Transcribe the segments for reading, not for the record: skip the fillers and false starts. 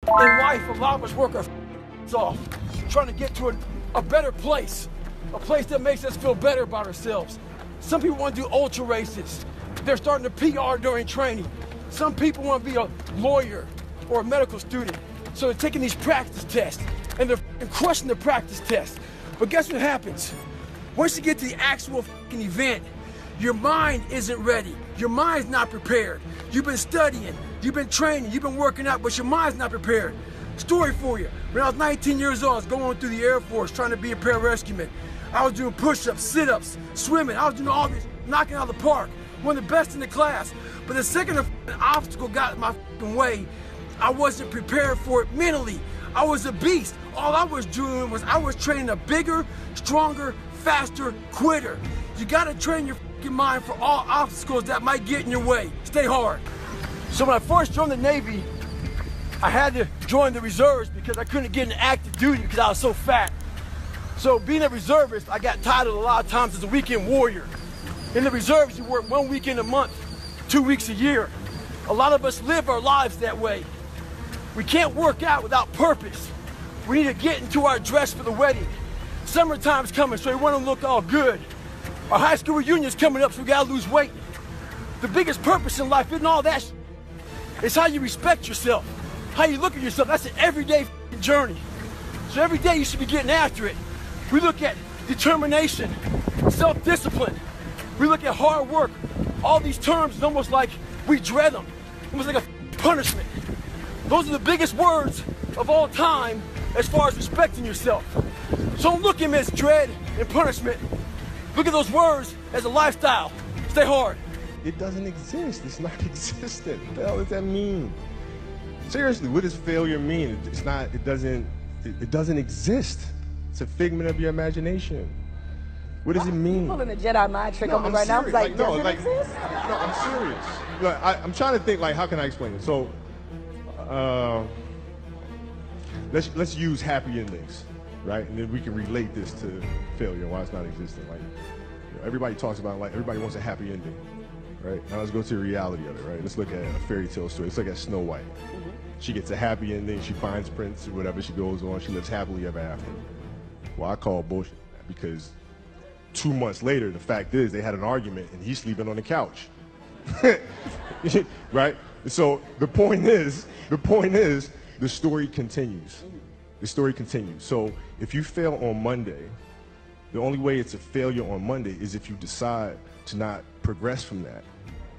In life, a lot of us work our off, trying to get to a better place, a place that makes us feel better about ourselves. Some people want to do ultra races. They're starting to PR during training. Some people want to be a lawyer or a medical student. So they're taking these practice tests and they're crushing the practice tests. But guess what happens? Once you get to the actual event, your mind isn't ready. Your mind's not prepared. You've been studying, you've been training, you've been working out, but your mind's not prepared. Story for you. When I was 19 years old, I was going through the Air Force trying to be a pararescueman. I was doing push-ups, sit-ups, swimming. I was doing all this, knocking out of the park. One of the best in the class. But the second an obstacle got in my way, I wasn't prepared for it mentally. I was a beast. All I was doing was I was training a bigger, stronger, faster quitter. You gotta train your mind for all obstacles that might get in your way. Stay hard. So when I first joined the Navy, I had to join the reserves because I couldn't get into active duty because I was so fat. So being a reservist, I got titled a lot of times as a weekend warrior. In the reserves, you work 1 weekend a month, 2 weeks a year. A lot of us live our lives that way. We can't work out without purpose. We need to get into our dress for the wedding. Summertime's coming, so we want to look all good. Our high school reunion's coming up, so we gotta lose weight. The biggest purpose in life isn't all that shit. It's how you respect yourself, how you look at yourself. That's an everyday journey. So every day you should be getting after it. We look at determination, self-discipline. We look at hard work. All these terms, it's almost like we dread them, almost like a punishment. Those are the biggest words of all time as far as respecting yourself. So don't look at them as dread and punishment. Look at those words as a lifestyle. Stay hard. It doesn't exist. It's not existent. What the hell does that mean? Seriously, what does failure mean? It's not, it doesn't exist. It's a figment of your imagination. What does it mean? You're pulling a Jedi mind trick on me right now. I was like, does it exist? No, I'm serious. Look, I'm trying to think, like, how can I explain it? So, let's use happy endings, right? And then we can relate this to failure and why it's not existent. Like, you know, everybody talks about, like, everybody wants a happy ending, right? Now let's go to the reality of it, right? Let's look at a fairy tale story. Let's look at Snow White. She gets a happy ending. She finds Prince or whatever. She goes on. She lives happily ever after. Well, I call bullshit because 2 months later, the fact is they had an argument and he's sleeping on the couch. Right? So the point is, the story continues. The story continues. So if you fail on Monday, the only way it's a failure on Monday is if you decide to not progress from that.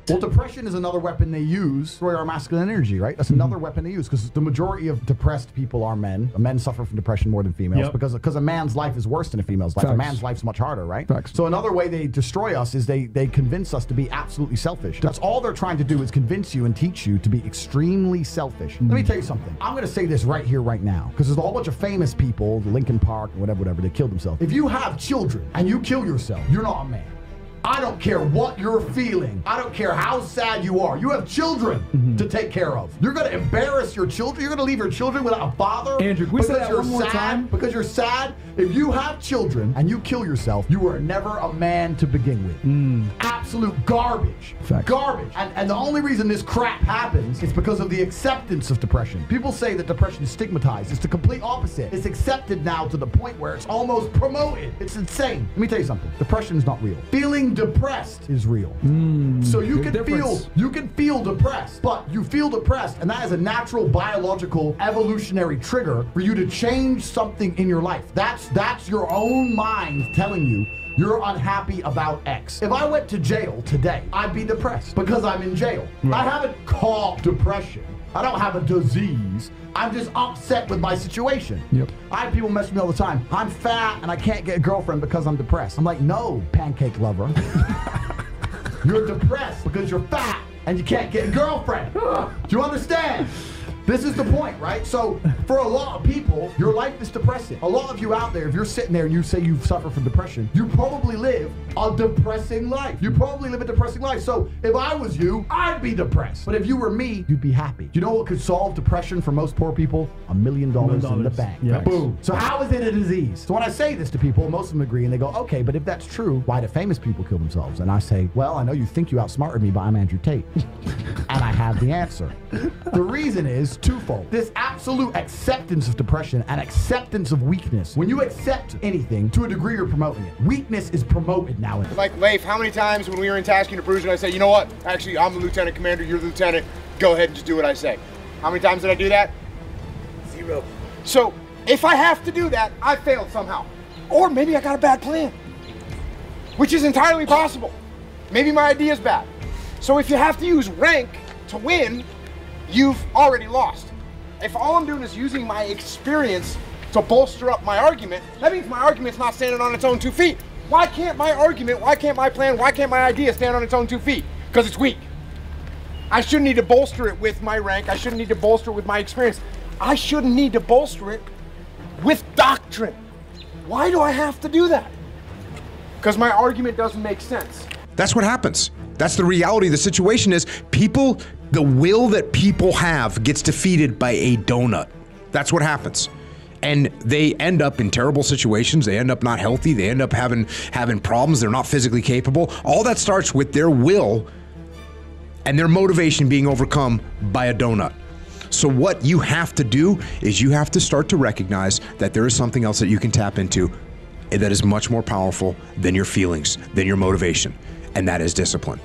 Well, depression is another weapon they use to destroy our masculine energy, right? That's another weapon they use because the majority of depressed people are men. Men suffer from depression more than females because a man's life is worse than a female's life. A man's life's much harder, right? So another way they destroy us is they convince us to be absolutely selfish. That's all they're trying to do is convince you and teach you to be extremely selfish. Let me tell you something. I'm going to say this right here, right now, because there's a whole bunch of famous people, Lincoln Park, whatever, they killed themselves. If you have children and you kill yourself, you're not a man. I don't care what you're feeling. I don't care how sad you are. You have children to take care of. You're going to embarrass your children. You're going to leave your children without a father. Andrew, can we say that one more time? Because you're sad. If you have children and you kill yourself, you were never a man to begin with. Absolute garbage. Garbage. And the only reason this crap happens is because of the acceptance of depression. People say that depression is stigmatized. It's the complete opposite. It's accepted now to the point where it's almost promoted. It's insane. Let me tell you something. Depression is not real. Feeling depressed is real. So you can feel depressed, but you feel depressed, and that is a natural biological evolutionary trigger for you to change something in your life. That's your own mind telling you you're unhappy about X. If I went to jail today, I'd be depressed because I'm in jail. I haven't caught depression. I don't have a disease. I'm just upset with my situation. I have people mess with me all the time. I'm fat and I can't get a girlfriend because I'm depressed. I'm like, no, pancake lover. You're depressed because you're fat and you can't get a girlfriend. Do you understand? This is the point, right? So for a lot of people, your life is depressing. A lot of you out there, if you're sitting there and you say you suffer from depression, you probably live a depressing life. You probably live a depressing life. So if I was you, I'd be depressed. But if you were me, you'd be happy. Do you know what could solve depression for most poor people? $1 million in the bank. Boom. So how is it a disease? So when I say this to people, most of them agree and they go, okay, but if that's true, why do famous people kill themselves? And I say, well, I know you think you outsmarted me, but I'm Andrew Tate. And I have the answer. The reason is, twofold. This absolute acceptance of depression and acceptance of weakness. When you accept anything, to a degree you're promoting it. Weakness is promoted now. Like, Leif, how many times when we were in tasking to Bruges, I say, you know what? Actually, I'm the lieutenant commander, you're the lieutenant. Go ahead and just do what I say. How many times did I do that? 0. So, if I have to do that, I failed somehow. Or maybe I got a bad plan, which is entirely possible. Maybe my idea is bad. So if you have to use rank to win, you've already lost. If all I'm doing is using my experience to bolster up my argument, that means my argument's not standing on its own 2 feet. Why can't my argument, why can't my plan, why can't my idea stand on its own 2 feet? Because it's weak. I shouldn't need to bolster it with my rank. I shouldn't need to bolster it with my experience. I shouldn't need to bolster it with doctrine. Why do I have to do that? Because my argument doesn't make sense. That's what happens. That's the reality of the situation is people, the will that people have gets defeated by a donut. That's what happens. And they end up in terrible situations. They end up not healthy. They end up having problems. They're not physically capable. All that starts with their will and their motivation being overcome by a donut. So what you have to do is you have to start to recognize that there is something else that you can tap into that is much more powerful than your feelings, than your motivation, and that is discipline.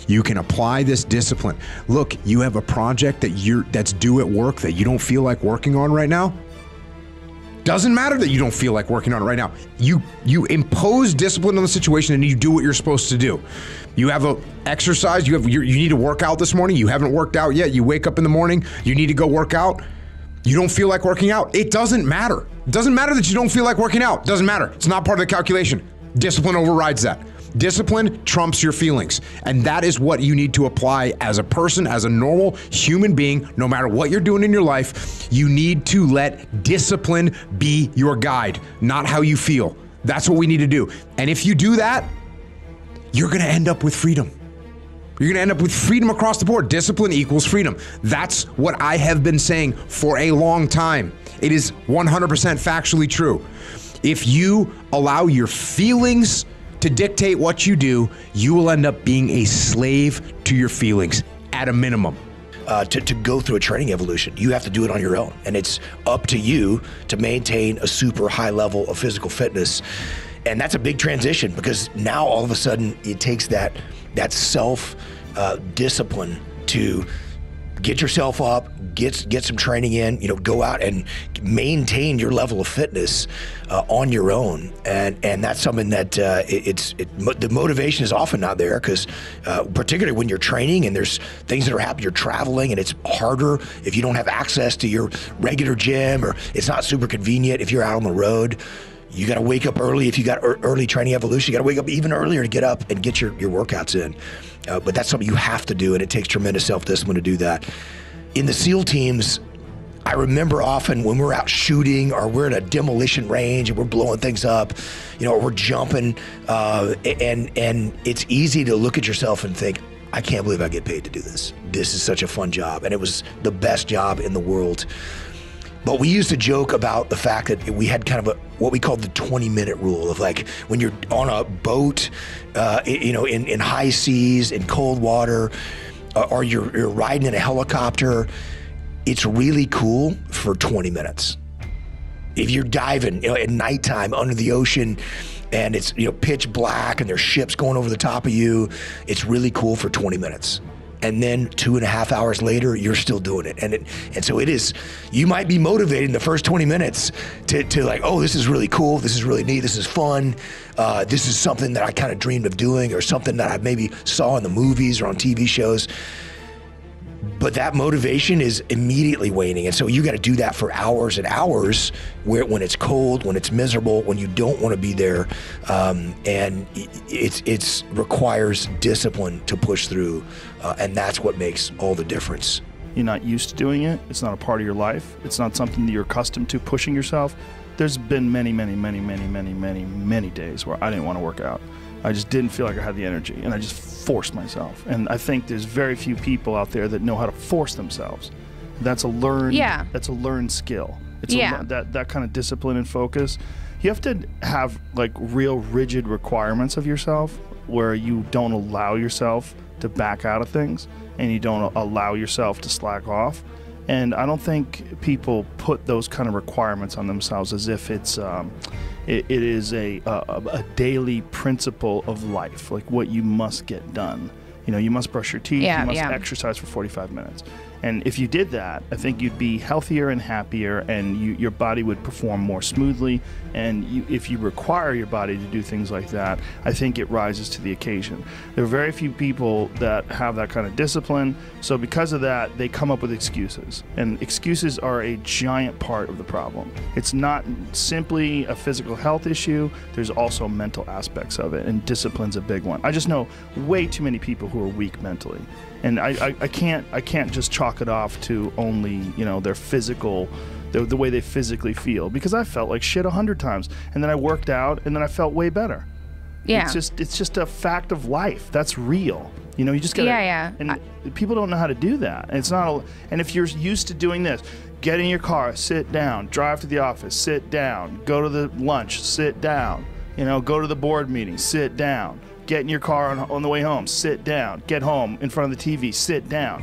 You can apply this discipline. Look, you have a project that's due at work that you don't feel like working on right now. Doesn't matter that you don't feel like working on it right now. You impose discipline on the situation and you do what you're supposed to do. You have a exercise, you need to work out this morning. You haven't worked out yet. You wake up in the morning, you need to go work out. You don't feel like working out. It doesn't matter. It doesn't matter that you don't feel like working out. It doesn't matter. It's not part of the calculation. Discipline overrides that. Discipline trumps your feelings. And that is what you need to apply as a person, as a normal human being, no matter what you're doing in your life. You need to let discipline be your guide, not how you feel. That's what we need to do. And if you do that, you're going to end up with freedom. You're going to end up with freedom across the board. Discipline equals freedom. That's what I have been saying for a long time. It is 100% factually true. If you allow your feelings to dictate what you do, you will end up being a slave to your feelings at a minimum. To go through a training evolution, you have to do it on your own. And it's up to you to maintain a super high level of physical fitness. And that's a big transition because now all of a sudden it takes that self discipline to get yourself up, get some training in, go out and maintain your level of fitness on your own. And that's something that the motivation is often not there because particularly when you're training and there's things that are happening, you're traveling and it's harder if you don't have access to your regular gym or it's not super convenient if you're out on the road. You got to wake up early. If you got early training evolution, you got to wake up even earlier to get up and get your workouts in. But that's something you have to do, and it takes tremendous self-discipline to do that. In the SEAL teams, I remember often when we're out shooting or we're at a demolition range and we're blowing things up, or we're jumping, and it's easy to look at yourself and think, I can't believe I get paid to do this. This is such a fun job, and it was the best job in the world. But we used to joke about the fact that we had kind of what we called the 20-minute rule of like when you're on a boat, in high seas, in cold water, or you're riding in a helicopter, it's really cool for 20 minutes. If you're diving at nighttime under the ocean and it's pitch black and there's ships going over the top of you, it's really cool for 20 minutes. And then 2.5 hours later, you're still doing it. And so it is, you might be motivated in the first 20 minutes to like, oh, this is really cool. This is really neat. This is fun. This is something that I kind of dreamed of doing or something that I maybe saw in the movies or on TV shows. But that motivation is immediately waning. And so you got to do that for hours and hours when it's cold, when it's miserable, when you don't want to be there. And it requires discipline to push through. And that's what makes all the difference. You're not used to doing it. It's not a part of your life. It's not something that you're accustomed to pushing yourself. There's been many days where I didn't want to work out. I just didn't feel like I had the energy, and I just forced myself. And I think there's very few people out there that know how to force themselves. That's a learned, That's a learned skill. It's that kind of discipline and focus. You have to have like real rigid requirements of yourself, where you don't allow yourself to back out of things, and you don't allow yourself to slack off. And I don't think people put those kind of requirements on themselves as if it's it is a daily principle of life, like what you must get done. You know, you must brush your teeth, you must exercise for 45 minutes. And if you did that, I think you'd be healthier and happier, and your body would perform more smoothly. And if you require your body to do things like that, I think it rises to the occasion. There are very few people that have that kind of discipline. So because of that, they come up with excuses. And excuses are a giant part of the problem. It's not simply a physical health issue. There's also mental aspects of it, and discipline's a big one. I just know way too many people who are weak mentally. And I can't just chalk it off to only, you know, their physical, the way they physically feel, because I felt like shit 100 times, and then I worked out, and then I felt way better. Yeah. It's just a fact of life. That's real. You know, you just gotta. And people don't know how to do that. And it's not. And if you're used to doing this, get in your car, sit down, drive to the office, sit down, go to the lunch, sit down. You know, go to the board meeting, sit down. Get in your car on the way home, sit down. Get home in front of the TV, sit down.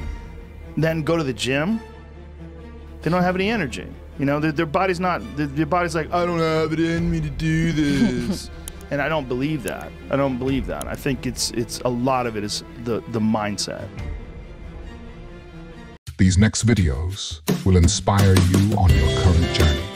Then go to the gym. They don't have any energy. You know, their body's not. Their body's like, I don't have it in me to do this. And I don't believe that. I don't believe that. I think it's a lot of it is the mindset. These next videos will inspire you on your current journey.